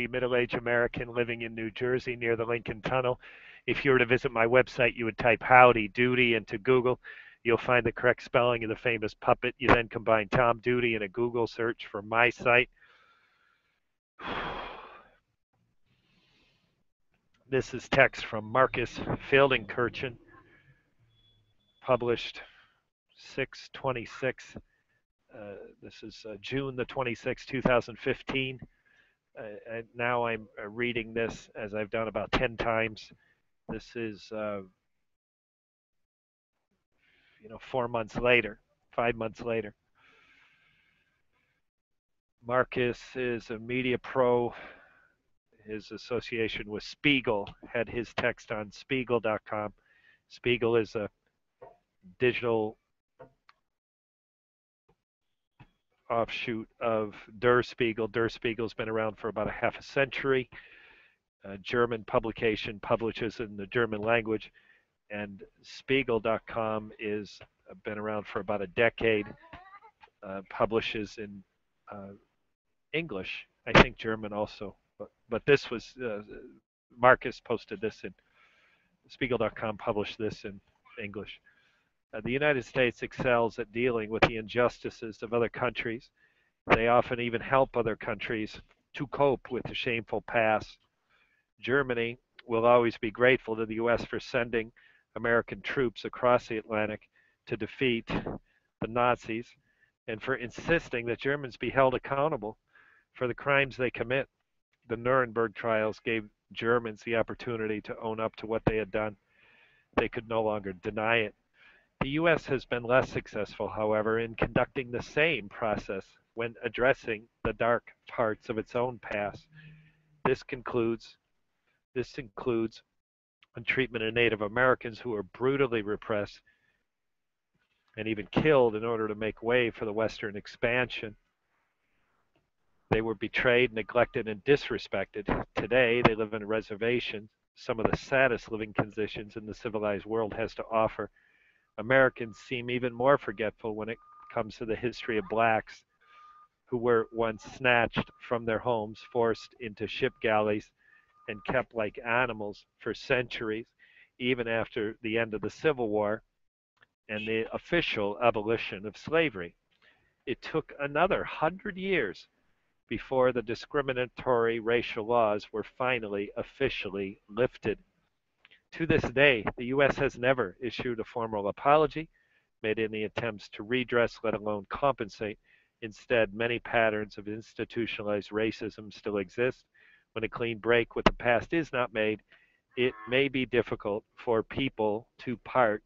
middle-aged American living in New Jersey near the Lincoln Tunnel. If you were to visit my website, you would type Howdy Doody into Google. You'll find the correct spelling of the famous puppet. You then combine Tom Doody in a Google search for my site. This is text from Marcus Feldenkirchen, published 6/26. This is June the 26th, 2015. And now I'm reading this as I've done about 10 times. This is, 4 months later, 5 months later. Marcus is a media pro. His association with Spiegel had his text on Spiegel.com. Spiegel is a digital offshoot of Der Spiegel. Der Spiegel's been around for about a half a century. A German publication, publishes in the German language, and Spiegel.com is been around for about a decade. Publishes in English, I think German also. But this was Marcus posted this in Spiegel.com, published this in English. The United States excels at dealing with the injustices of other countries. They often even help other countries to cope with the shameful past. Germany will always be grateful to the U.S. for sending American troops across the Atlantic to defeat the Nazis and for insisting that Germans be held accountable for the crimes they commit. The Nuremberg trials gave Germans the opportunity to own up to what they had done. They could no longer deny it. The U.S. has been less successful, however, in conducting the same process when addressing the dark parts of its own past. This includes treatment of Native Americans who were brutally repressed and even killed in order to make way for the Western expansion. They were betrayed, neglected, and disrespected. Today, they live in reservations, some of the saddest living conditions in the civilized world has to offer. Americans seem even more forgetful when it comes to the history of blacks who were once snatched from their homes, forced into ship galleys, and kept like animals for centuries, even after the end of the Civil War and the official abolition of slavery. It took another 100 years before the discriminatory racial laws were finally officially lifted. To this day, the U.S. has never issued a formal apology, made any attempts to redress, let alone compensate. Instead, many patterns of institutionalized racism still exist. When a clean break with the past is not made, it may be difficult for people to part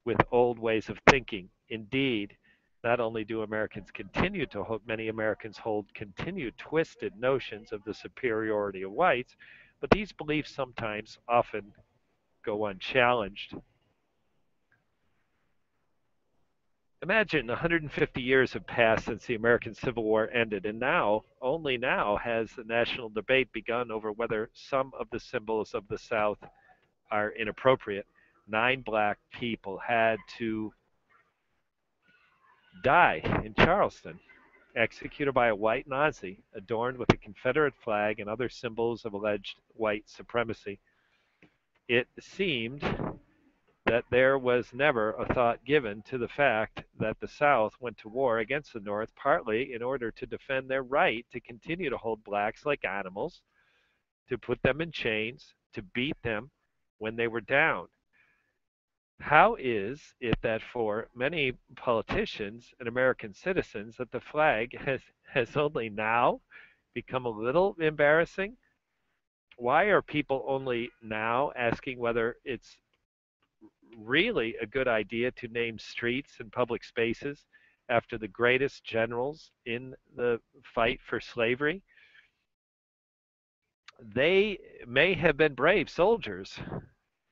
with old ways of thinking. Indeed, not only do Americans continue to hold, many Americans hold continued twisted notions of the superiority of whites, but these beliefs sometimes often go unchallenged. Imagine 150 years have passed since the American Civil War ended, and now, only now, has the national debate begun over whether some of the symbols of the South are inappropriate. 9 black people had to die in Charleston, executed by a white Nazi, adorned with the Confederate flag and other symbols of alleged white supremacy. It seemed that there was never a thought given to the fact that the South went to war against the North partly in order to defend their right to continue to hold blacks like animals, to put them in chains, to beat them when they were down. How is it that for many politicians and American citizens that the flag has only now become a little embarrassing? Why are people only now asking whether it's really a good idea to name streets and public spaces after the greatest generals in the fight for slavery? They may have been brave soldiers,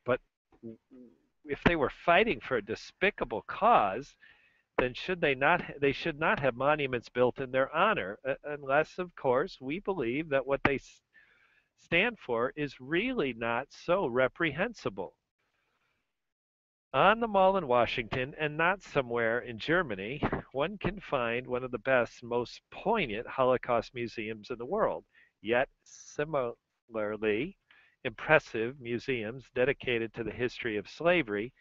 but if they were fighting for a despicable cause, then they should not have monuments built in their honor, unless, of course, we believe that what they stand for is really not so reprehensible. On the Mall in Washington, and not somewhere in Germany, one can find one of the best, most poignant Holocaust museums in the world. yet similarly impressive museums dedicated to the history of slavery,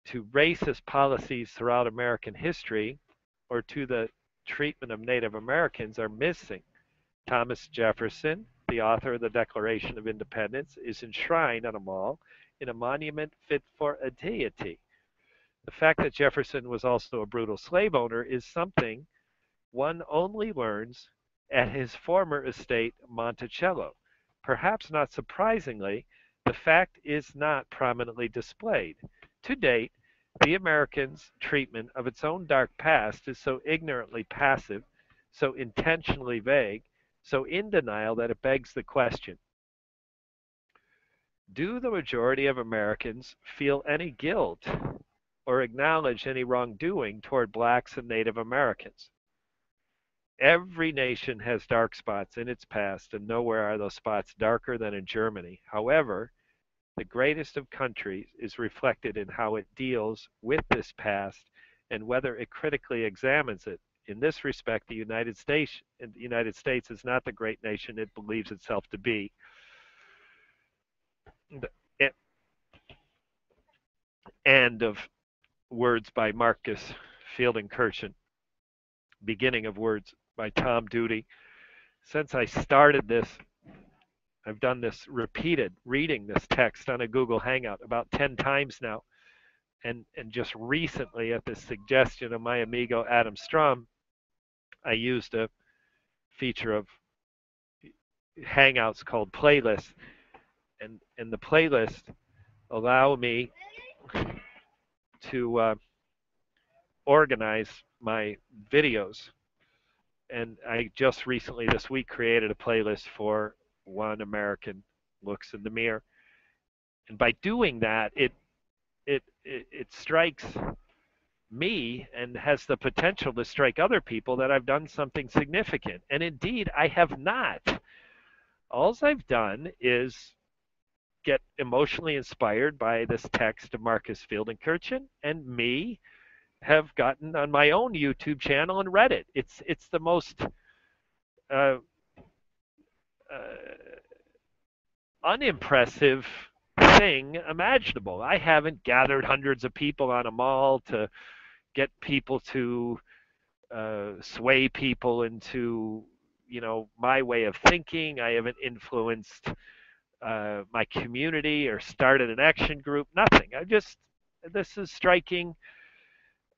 to racist policies throughout American history, or to the treatment of Native Americans are missing. Thomas Jefferson, the author of the Declaration of Independence, is enshrined on a mall in a monument fit for a deity. The fact that Jefferson was also a brutal slave owner is something one only learns at his former estate, Monticello. Perhaps not surprisingly, the fact is not prominently displayed. To date, the Americans' treatment of its own dark past is so ignorantly passive, so intentionally vague, so in denial that it begs the question: do the majority of Americans feel any guilt or acknowledge any wrongdoing toward blacks and Native Americans? Every nation has dark spots in its past, and nowhere are those spots darker than in Germany. However, the greatest of countries is reflected in how it deals with this past and whether it critically examines it. In this respect, the United States is not the great nation it believes itself to be. End of words by Marcus Fielding Kirchen. Beginning of words by Tom Doody. Since I started this, I've done this repeated reading this text on a Google Hangout about 10 times now. And just recently, at the suggestion of my amigo Adam Strum, I used a feature of Hangouts called playlists. And the playlist allow me to organize my videos. And I just recently this week created a playlist for One American Looks in the Mirror. And by doing that, it strikes me and has the potential to strike other people that I've done something significant. And indeed, I have not. All I've done is get emotionally inspired by this text of Marcus Fielding Kirchen, and me have gotten on my own YouTube channel and read it. It's the most uh, unimpressive thing imaginable. I haven't gathered hundreds of people on a mall to get people to sway people into my way of thinking. I haven't influenced my community or started an action group. Nothing. This is striking.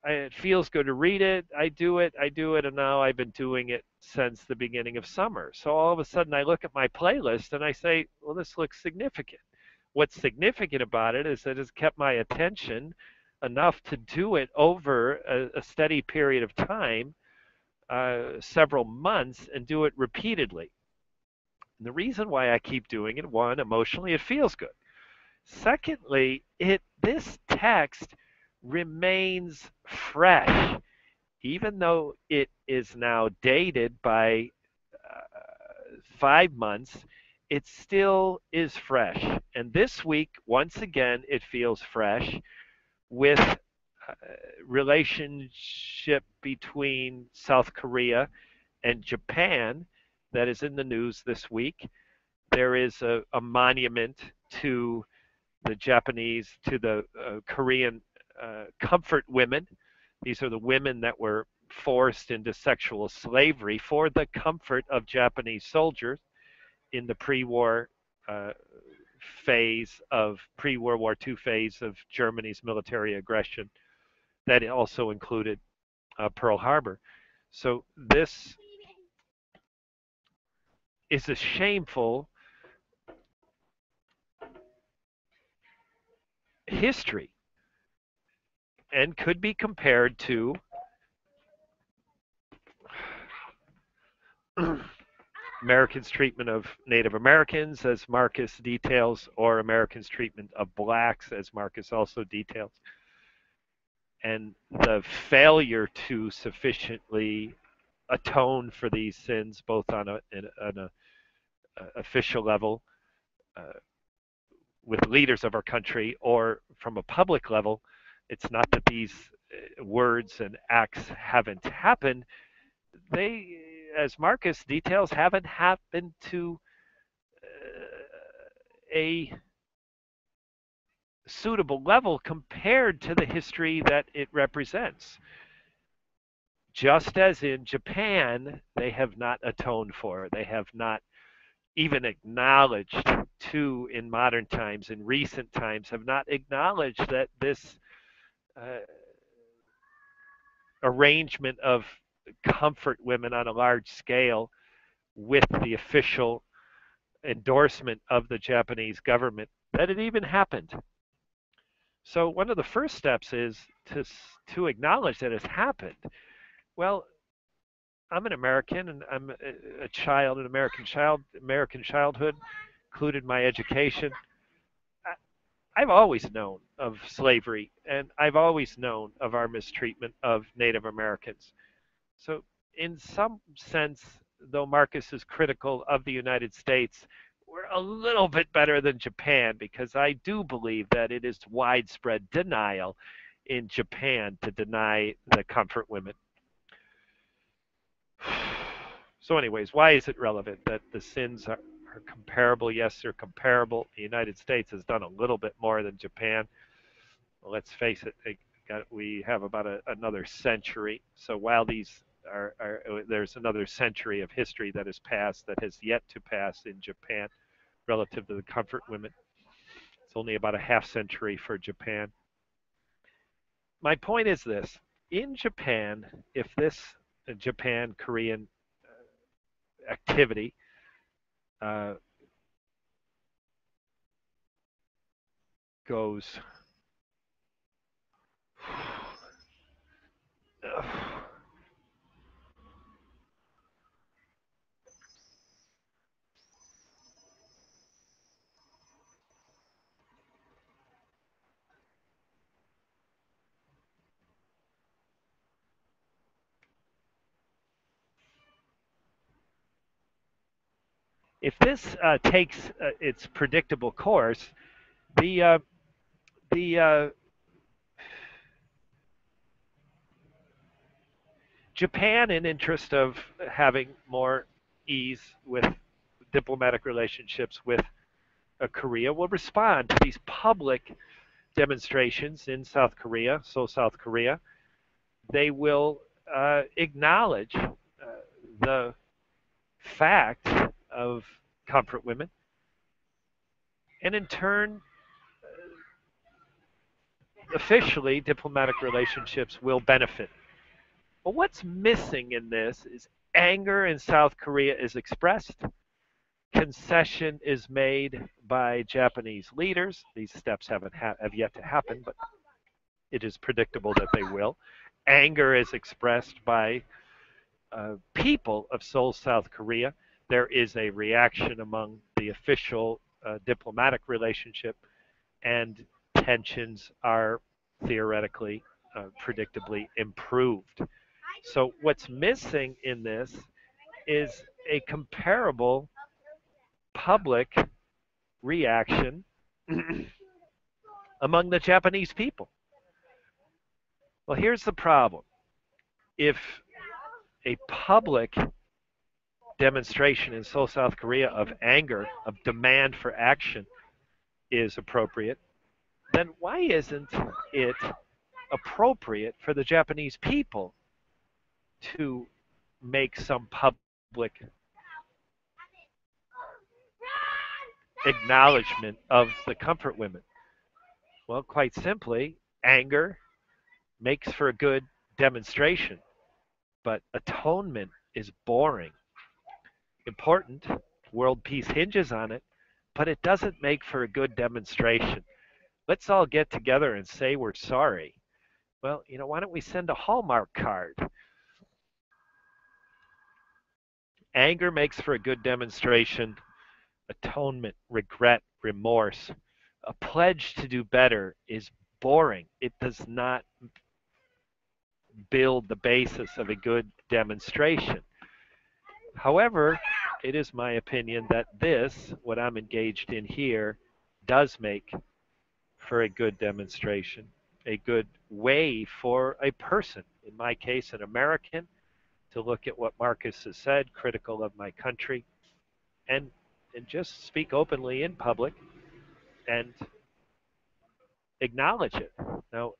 It feels good to read it. I do it, and now I've been doing it since the beginning of summer. So all of a sudden I look at my playlist and I say, well, this looks significant. What's significant about it is that it's kept my attention enough to do it over a steady period of time, several months, and do it repeatedly. And the reason why I keep doing it, one, emotionally, it feels good. Secondly, this text remains fresh, even though it is now dated by 5 months. It still is fresh. And this week, once again, it feels fresh with relationship between South Korea and Japan that is in the news this week. There is a monument to the Korean comfort women. These are the women that were forced into sexual slavery for the comfort of Japanese soldiers in the pre-war pre-World War II phase of Germany's military aggression. That also included Pearl Harbor. So this is a shameful history and could be compared to Americans' treatment of Native Americans, as Marcus details, or Americans' treatment of blacks, as Marcus also details. And the failure to sufficiently atone for these sins, both on an official level with leaders of our country or from a public level. It's not that these words and acts haven't happened. They as Marcus details, haven't happened to a suitable level compared to the history that it represents. Just as in Japan, they have not atoned for, they have not even acknowledged in modern times, in recent times, have not acknowledged that this uh, arrangement of comfort women on a large scale with the official endorsement of the Japanese government, that it even happened. So one of the first steps is to acknowledge that it's happened. Well, I'm an American and I'm a child, an American child. American childhood included my education. I've always known of slavery and I've always known of our mistreatment of Native Americans. So, in some sense, though Marcus is critical of the United States, we're a little bit better than Japan because I do believe that it is widespread denial in Japan to deny the comfort women. So, anyways, why is it relevant that the sins are comparable? Yes, they're comparable. The United States has done a little bit more than Japan. Well, let's face it, we have about another century. So while there's another century of history that has passed that has yet to pass in Japan relative to the comfort women. It's only about a half century for Japan. My point is this. In Japan, if this Japan Korean activity uh, goes if this takes its predictable course, the the Japan, in interest of having more ease with diplomatic relationships with Korea, will respond to these public demonstrations in South Korea, South Korea. They will acknowledge the fact of comfort women, and in turn, officially, diplomatic relationships will benefit. But what's missing in this is anger in South Korea is expressed, concession is made by Japanese leaders. These steps have yet to happen, but it is predictable that they will. Anger is expressed by people of Seoul, South Korea. There is a reaction among the official diplomatic relationship, and tensions are theoretically, predictably improved. So, what's missing in this is a comparable public reaction among the Japanese people. Well, here's the problem. If a public demonstration in Seoul, South Korea of anger, of demand for action is appropriate, then why isn't it appropriate for the Japanese people to make some public acknowledgement of the comfort women? Well, quite simply, anger makes for a good demonstration, but atonement is boring. Important, world peace hinges on it, but it doesn't make for a good demonstration. Let's all get together and say we're sorry. Well, why don't we send a Hallmark card? Anger makes for a good demonstration. Atonement, regret, remorse. A pledge to do better is boring. It does not build the basis of a good demonstration. However, it is my opinion that what I'm engaged in here, does make for a good demonstration, a good way for a person, in my case, an American, to look at what Marcus has said, critical of my country, and and just speak openly in public and acknowledge it. Now,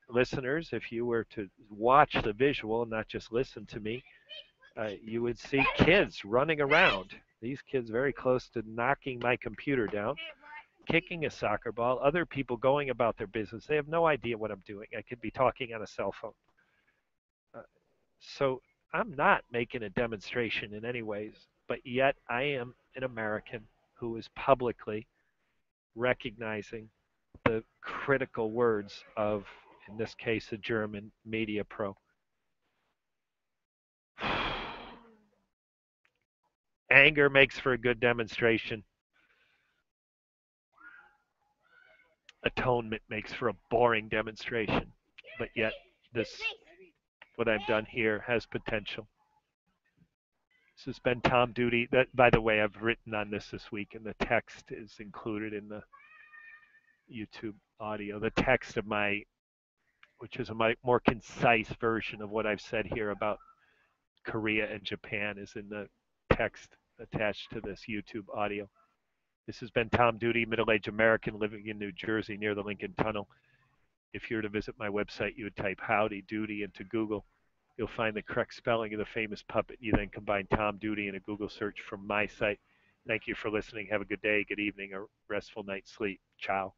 listeners, if you were to watch the visual and not just listen to me, you would see kids running around. These kids very close to knocking my computer down, kicking a soccer ball, other people going about their business. They have no idea what I'm doing. I could be talking on a cell phone. Uh, so I'm not making a demonstration in any ways, but yet I am an American who is publicly recognizing the critical words of, in this case, a German media pro. Anger makes for a good demonstration. Atonement makes for a boring demonstration. But yet, this, what I've done here, has potential. This has been Tom Doody. That, by the way, I've written on this week, and the text is included in the YouTube audio. The text of my, which is a more concise version of what I've said here about Korea and Japan, is in the text attached to this YouTube audio. This has been Tom Doody, middle-aged American living in New Jersey near the Lincoln Tunnel. If you were to visit my website, you would type Howdy Doody into Google. You'll find the correct spelling of the famous puppet. You then combine Tom Doody in a Google search from my site. Thank you for listening. Have a good day, good evening, or restful night's sleep. Ciao.